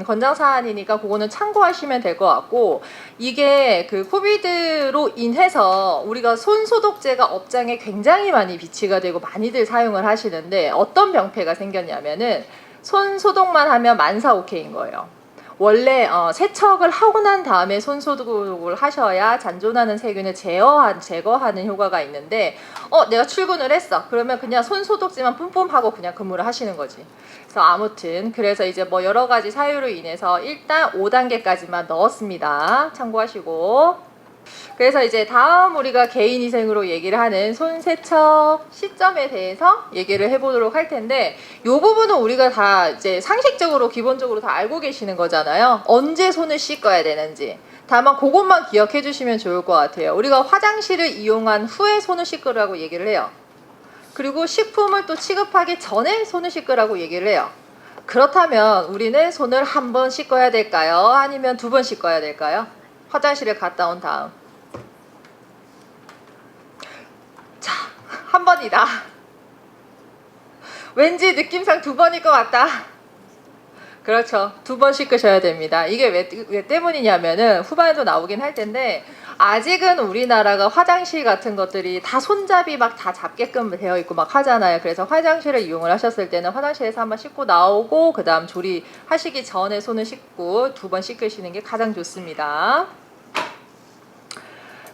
권장사안이니까 그거는 참고하시면 될 것 같고, 이게 그 코비드로 인해서 우리가 손소독제가 업장에 굉장히 많이 비치가 되고 많이들 사용을 하시는데, 어떤 병폐가 생겼냐면은 손소독만 하면 만사 오케이인 거예요. 원래 세척을 하고 난 다음에 손소독을 하셔야 잔존하는 세균을 제거하는 효과가 있는데, 내가 출근을 했어. 그러면 그냥 손소독제만 뿜뿜하고 그냥 근무를 하시는 거지. 그래서 아무튼 그래서 이제 뭐 여러 가지 사유로 인해서 일단 5단계까지만 넣었습니다. 참고하시고. 그래서 이제 다음 우리가 개인위생으로 얘기를 하는 손 세척 시점에 대해서 얘기를 해보도록 할 텐데, 이 부분은 우리가 다 이제 상식적으로 기본적으로 다 알고 계시는 거잖아요. 언제 손을 씻어야 되는지. 다만 그것만 기억해 주시면 좋을 것 같아요. 우리가 화장실을 이용한 후에 손을 씻으라고 얘기를 해요. 그리고 식품을 또 취급하기 전에 손을 씻으라고 얘기를 해요. 그렇다면 우리는 손을 한 번 씻어야 될까요? 아니면 두 번 씻어야 될까요? 화장실에 갔다 온 다음. 자, 한 번이다. 왠지 느낌상 두 번일 것 같다. 그렇죠. 두 번 씻으셔야 됩니다. 이게 왜 때문이냐면은 후반에도 나오긴 할 텐데, 아직은 우리나라가 화장실 같은 것들이 다 손잡이 막 다 잡게끔 되어 있고 막 하잖아요. 그래서 화장실을 이용을 하셨을 때는 화장실에서 한번 씻고 나오고, 그 다음 조리하시기 전에 손을 씻고 두 번 씻으시는 게 가장 좋습니다.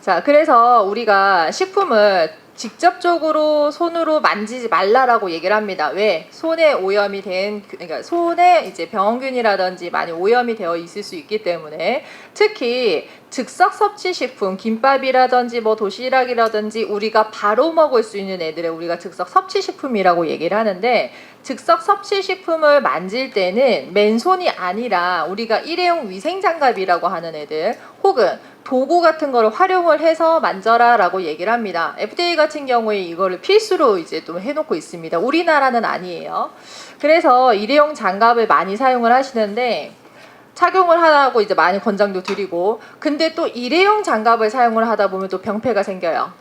자, 그래서 우리가 식품을 직접적으로 손으로 만지지 말라라고 얘기를 합니다. 왜? 손에 오염이 그러니까 손에 이제 병원균이라든지 많이 오염이 되어 있을 수 있기 때문에, 특히 즉석 섭취 식품, 김밥이라든지 뭐 도시락이라든지 우리가 바로 먹을 수 있는 애들을 우리가 즉석 섭취 식품이라고 얘기를 하는데, 즉석 섭취 식품을 만질 때는 맨손이 아니라 우리가 일회용 위생장갑이라고 하는 애들, 혹은 도구 같은 거를 활용을 해서 만져라 라고 얘기를 합니다. FDA 같은 경우에 이거를 필수로 이제 또 해놓고 있습니다. 우리나라는 아니에요. 그래서 일회용 장갑을 많이 사용을 하시는데, 착용을 하라고 이제 많이 권장도 드리고, 근데 또 일회용 장갑을 사용을 하다 보면 또 병폐가 생겨요.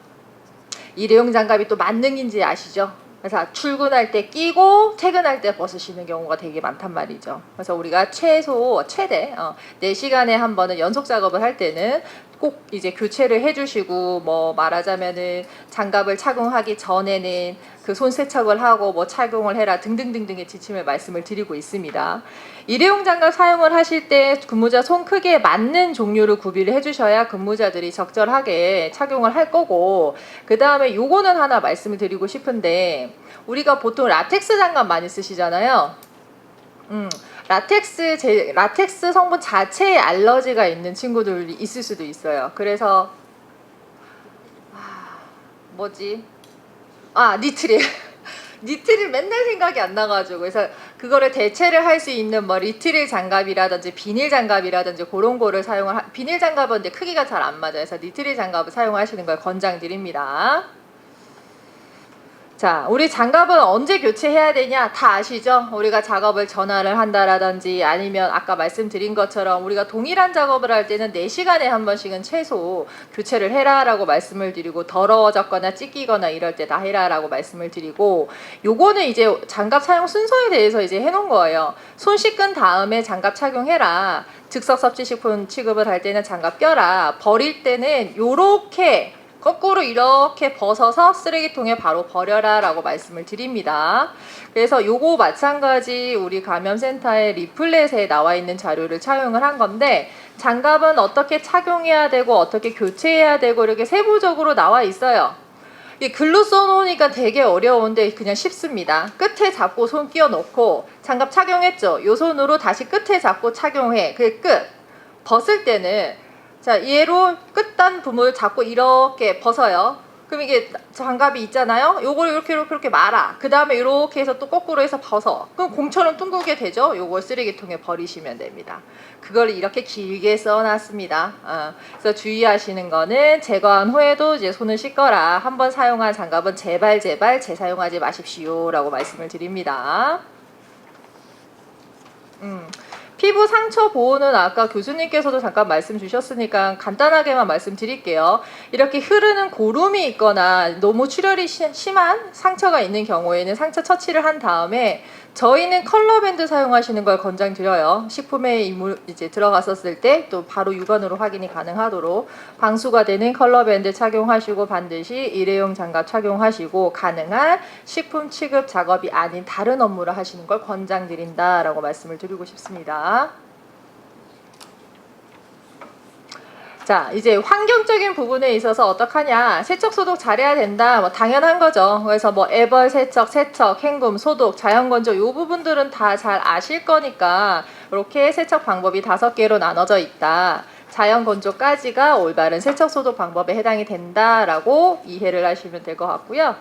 일회용 장갑이 또 만능인지 아시죠? 그래서 출근할 때 끼고 퇴근할 때 벗으시는 경우가 되게 많단 말이죠. 그래서 우리가 최대 4시간에 한 번은 연속 작업을 할 때는 꼭 이제 교체를 해주시고, 뭐 말하자면은 장갑을 착용하기 전에는 그 손 세척을 하고 뭐 착용을 해라 등등등등의 지침을 말씀을 드리고 있습니다. 일회용 장갑 사용을 하실 때 근무자 손 크기에 맞는 종류를 구비를 해주셔야 근무자들이 적절하게 착용을 할 거고, 그 다음에 요거는 하나 말씀을 드리고 싶은데, 우리가 보통 라텍스 장갑 많이 쓰시잖아요. 라텍스 성분 자체에 알러지가 있는 친구들이 있을 수도 있어요. 그래서 니트릴 니트릴 맨날 생각이 안 나가지고, 그래서 그거를 대체를 할 수 있는 뭐 리트릴 장갑이라든지 비닐 장갑이라든지 그런 거를 비닐 장갑은 근데 크기가 잘 안 맞아요. 그래서 니트릴 장갑을 사용하시는 걸 권장드립니다. 자, 우리 장갑은 언제 교체해야 되냐? 다 아시죠? 우리가 작업을 전환을 한다라든지 아니면 아까 말씀드린 것처럼 우리가 동일한 작업을 할 때는 4시간에 한 번씩은 최소 교체를 해라라고 말씀을 드리고 더러워졌거나 찢기거나 이럴 때 다 해라라고 말씀을 드리고 요거는 이제 장갑 사용 순서에 대해서 이제 해놓은 거예요. 손 씻은 다음에 장갑 착용해라. 즉석 섭취식품 취급을 할 때는 장갑 껴라. 버릴 때는 요렇게 거꾸로 이렇게 벗어서 쓰레기통에 바로 버려라 라고 말씀을 드립니다. 그래서 요거 마찬가지 우리 감염센터의 리플렛에 나와 있는 자료를 차용을 한 건데 장갑은 어떻게 착용해야 되고 어떻게 교체해야 되고 이렇게 세부적으로 나와 있어요. 이 글로 써놓으니까 되게 어려운데 그냥 쉽습니다. 끝에 잡고 손 끼워 넣고 장갑 착용했죠. 요 손으로 다시 끝에 잡고 착용해. 그게 끝. 벗을 때는 자, 얘로 끝단 부분을 잡고 이렇게 벗어요. 그럼 이게 장갑이 있잖아요. 요걸 이렇게 말아. 그 다음에 이렇게 해서 또 거꾸로 해서 벗어. 그럼 공처럼 둥글게 되죠. 요걸 쓰레기통에 버리시면 됩니다. 그걸 이렇게 길게 써놨습니다. 그래서 주의하시는 거는 제거한 후에도 이제 손을 씻거라. 한번 사용한 장갑은 제발 재사용하지 마십시오. 라고 말씀을 드립니다. 피부 상처 보호는 아까 교수님께서도 잠깐 말씀 주셨으니까 간단하게만 말씀드릴게요. 이렇게 흐르는 고름이 있거나 너무 출혈이 심한 상처가 있는 경우에는 상처 처치를 한 다음에 저희는 컬러밴드 사용하시는 걸 권장드려요. 식품에 이제 들어갔었을 때 또 바로 육안으로 확인이 가능하도록 방수가 되는 컬러밴드 착용하시고 반드시 일회용 장갑 착용하시고 가능한 식품 취급 작업이 아닌 다른 업무를 하시는 걸 권장드린다라고 말씀을 드리고 싶습니다. 자, 이제 환경적인 부분에 있어서 어떡하냐. 세척 소독 잘해야 된다. 뭐 당연한 거죠. 그래서 뭐 애벌 세척, 헹굼, 소독, 자연건조 이 부분들은 다 잘 아실 거니까 이렇게 세척 방법이 5개로 나눠져 있다. 자연건조까지가 올바른 세척 소독 방법에 해당이 된다라고 이해를 하시면 될 것 같고요.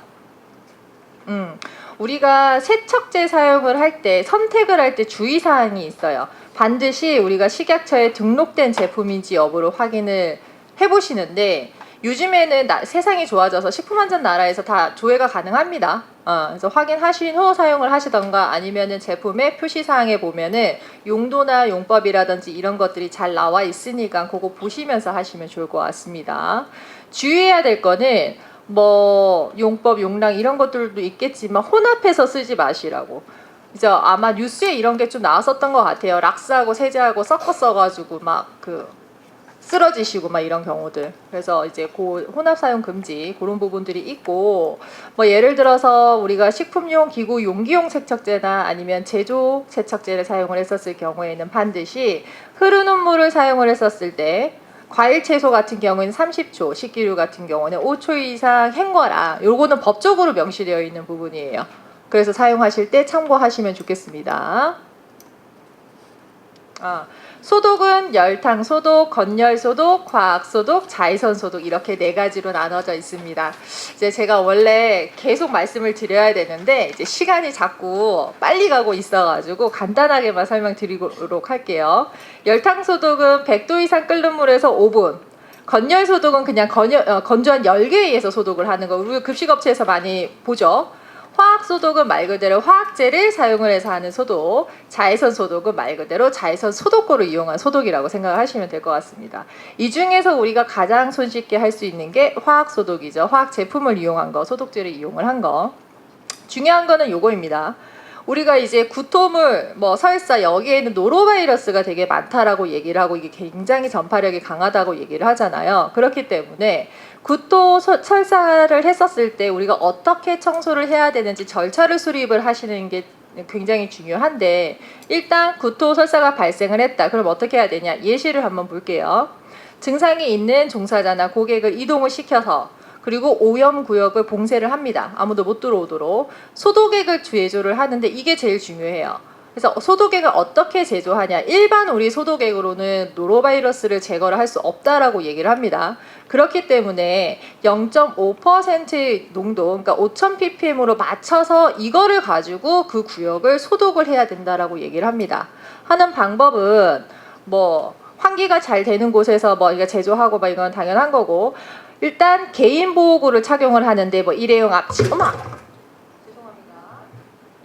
우리가 세척제 사용을 할 때 선택을 할 때 주의사항이 있어요. 반드시 우리가 식약처에 등록된 제품인지 여부를 확인을 해보시는데 요즘에는 세상이 좋아져서 식품안전나라에서 다 조회가 가능합니다. 그래서 확인하신 후 사용을 하시던가 아니면은 제품의 표시사항에 보면은 용도나 용법이라든지 이런 것들이 잘 나와 있으니까 그거 보시면서 하시면 좋을 것 같습니다. 주의해야 될 거는 뭐 용법, 용량 이런 것들도 있겠지만 혼합해서 쓰지 마시라고. 이제 아마 뉴스에 이런 게 좀 나왔었던 것 같아요. 락스하고 세제하고 섞어 써가지고 막 쓰러지시고 막 이런 경우들. 그래서 이제 혼합 사용 금지 그런 부분들이 있고 뭐 예를 들어서 우리가 식품용 기구 용기용 세척제나 아니면 제조 세척제를 사용을 했었을 경우에는 반드시 흐르는 물을 사용을 했었을 때 과일 채소 같은 경우에는 30초, 식기류 같은 경우는 5초 이상 헹궈라. 요거는 법적으로 명시되어 있는 부분이에요. 그래서 사용하실 때 참고하시면 좋겠습니다. 소독은 열탕 소독, 건열 소독, 과학 소독, 자외선 소독 이렇게 4가지로 나눠져 있습니다. 이제 제가 원래 계속 말씀을 드려야 되는데 이제 시간이 자꾸 빨리 가고 있어가지고 간단하게만 설명드리도록 할게요. 열탕 소독은 100도 이상 끓는 물에서 5분. 건열 소독은 그냥 건조한 열기에 의해서 소독을 하는 거. 우리 급식업체에서 많이 보죠. 화학 소독은 말 그대로 화학제를 사용을 해서 하는 소독, 자외선 소독은 말 그대로 자외선 소독고를 이용한 소독이라고 생각을 하시면 될 것 같습니다. 이 중에서 우리가 가장 손쉽게 할 수 있는 게 화학 소독이죠. 화학 제품을 이용한 거, 소독제를 이용을 한 거. 중요한 거는 요거입니다. 우리가 이제 구토물, 뭐 설사 여기에는 노로바이러스가 되게 많다라고 얘기를 하고 이게 굉장히 전파력이 강하다고 얘기를 하잖아요. 그렇기 때문에 구토 설사를 했었을 때 우리가 어떻게 청소를 해야 되는지 절차를 수립을 하시는 게 굉장히 중요한데 일단 구토 설사가 발생을 했다. 그럼 어떻게 해야 되냐? 예시를 한번 볼게요. 증상이 있는 종사자나 고객을 이동을 시켜서 그리고 오염구역을 봉쇄를 합니다. 아무도 못 들어오도록. 소독액을 제조를 하는데 이게 제일 중요해요. 그래서 소독액을 어떻게 제조하냐. 일반 우리 소독액으로는 노로바이러스를 제거를 할 수 없다라고 얘기를 합니다. 그렇기 때문에 0.5% 농도, 그러니까 5000ppm으로 맞춰서 이거를 가지고 그 구역을 소독을 해야 된다라고 얘기를 합니다. 하는 방법은 뭐 환기가 잘 되는 곳에서 뭐 이거 제조하고 막 이건 당연한 거고 일단 개인 보호구를 착용을 하는데 뭐 일회용 앞치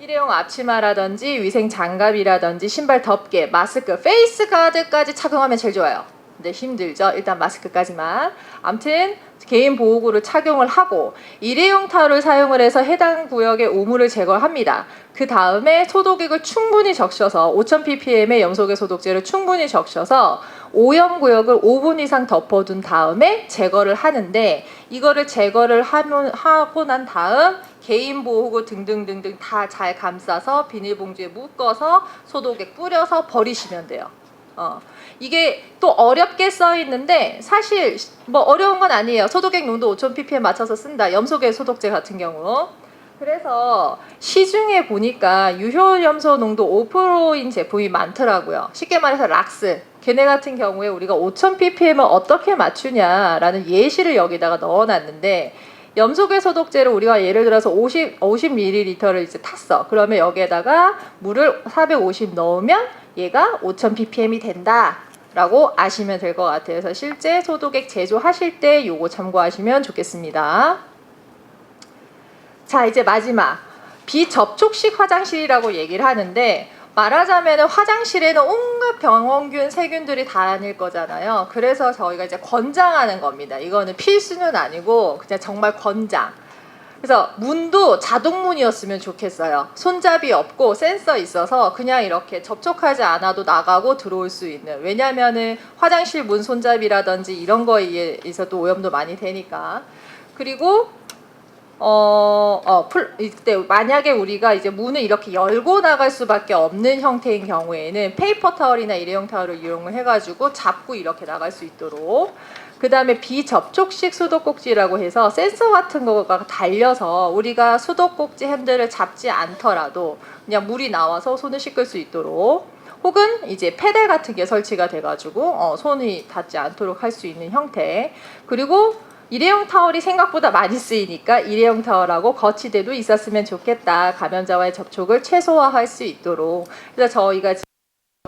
일회용 앞치마라든지 위생 장갑이라든지 신발 덮개, 마스크, 페이스 가드까지 착용하면 제일 좋아요. 근데 힘들죠. 일단 마스크까지만. 아무튼 개인 보호구를 착용을 하고 일회용 타올을 사용을 해서 해당 구역의 오물을 제거합니다. 그 다음에 소독액을 충분히 적셔서 5000ppm의 염소계 소독제를 충분히 적셔서 오염 구역을 5분 이상 덮어둔 다음에 제거를 하는데 이거를 제거를 하고 난 다음 개인 보호구 등등등등 다 잘 감싸서 비닐봉지에 묶어서 소독액 뿌려서 버리시면 돼요. 이게 또 어렵게 써 있는데 사실 뭐 어려운 건 아니에요. 소독액 농도 5000ppm 맞춰서 쓴다. 염소계 소독제 같은 경우. 그래서 시중에 보니까 유효 염소 농도 5%인 제품이 많더라고요. 쉽게 말해서 락스. 걔네 같은 경우에 우리가 5000ppm을 어떻게 맞추냐라는 예시를 여기다가 넣어놨는데 염소계 소독제를 우리가 예를 들어서 50ml를 이제 탔어. 그러면 여기에다가 물을 450 넣으면 얘가 5000ppm이 된다라고 아시면 될 것 같아요. 그래서 실제 소독액 제조하실 때 요거 참고하시면 좋겠습니다. 자, 이제 마지막 비접촉식 화장실이라고 얘기를 하는데 말하자면 화장실에는 온갖 병원균, 세균들이 다닐 거잖아요. 그래서 저희가 이제 권장하는 겁니다. 이거는 필수는 아니고 그냥 정말 권장. 그래서 문도 자동문이었으면 좋겠어요. 손잡이 없고 센서 있어서 그냥 이렇게 접촉하지 않아도 나가고 들어올 수 있는. 왜냐하면은 화장실 문 손잡이라든지 이런 거에 의해서도 오염도 많이 되니까. 그리고 이때 만약에 우리가 이제 문을 이렇게 열고 나갈 수밖에 없는 형태인 경우에는 페이퍼 타월이나 일회용 타월을 이용을 해가지고 잡고 이렇게 나갈 수 있도록. 그 다음에 비접촉식 수도꼭지라고 해서 센서 같은 거가 달려서 우리가 수도꼭지 핸들을 잡지 않더라도 그냥 물이 나와서 손을 씻을 수 있도록. 혹은 이제 페달 같은 게 설치가 돼가지고 손이 닿지 않도록 할 수 있는 형태. 그리고 일회용 타월이 생각보다 많이 쓰이니까 일회용 타월하고 거치대도 있었으면 좋겠다. 감염자와의 접촉을 최소화할 수 있도록. 그래서 저희가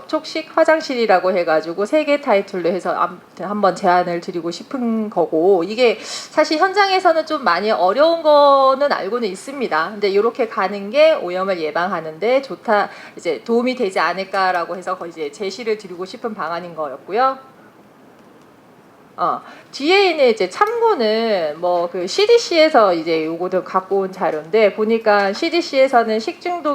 접촉식 화장실이라고 해가지고 3개 타이틀로 해서 한번 제안을 드리고 싶은 거고, 이게 사실 현장에서는 좀 많이 어려운 거는 알고는 있습니다. 근데 이렇게 가는 게 오염을 예방하는데 좋다, 이제 도움이 되지 않을까라고 해서 거의 이제 제시를 드리고 싶은 방안인 거였고요. 뒤에 있는 이제 참고는 뭐 그 CDC에서 이제 요거도 갖고 온 자료인데 보니까 CDC에서는 식중독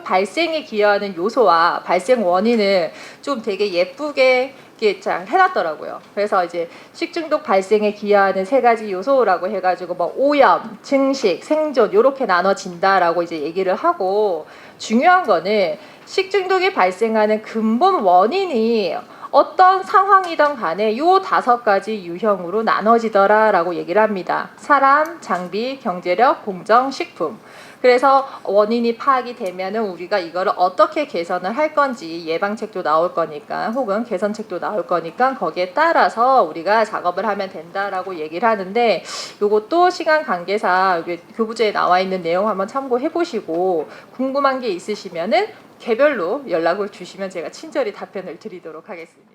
발생에 기여하는 요소와 발생 원인을 좀 되게 예쁘게 이렇게 잘 해놨더라고요. 그래서 이제 식중독 발생에 기여하는 3가지 요소라고 해가지고 뭐 오염, 증식, 생존 이렇게 나눠진다라고 이제 얘기를 하고, 중요한 거는 식중독이 발생하는 근본 원인이 어떤 상황이든 간에 요 5가지 유형으로 나눠지더라라고 얘기를 합니다. 사람, 장비, 경제력, 공정, 식품. 그래서 원인이 파악이 되면은 우리가 이거를 어떻게 개선을 할 건지 예방책도 나올 거니까, 혹은 개선책도 나올 거니까 거기에 따라서 우리가 작업을 하면 된다라고 얘기를 하는데, 요것도 시간 관계사 교부제에 나와 있는 내용 한번 참고해 보시고 궁금한 게 있으시면은 개별로 연락을 주시면 제가 친절히 답변을 드리도록 하겠습니다.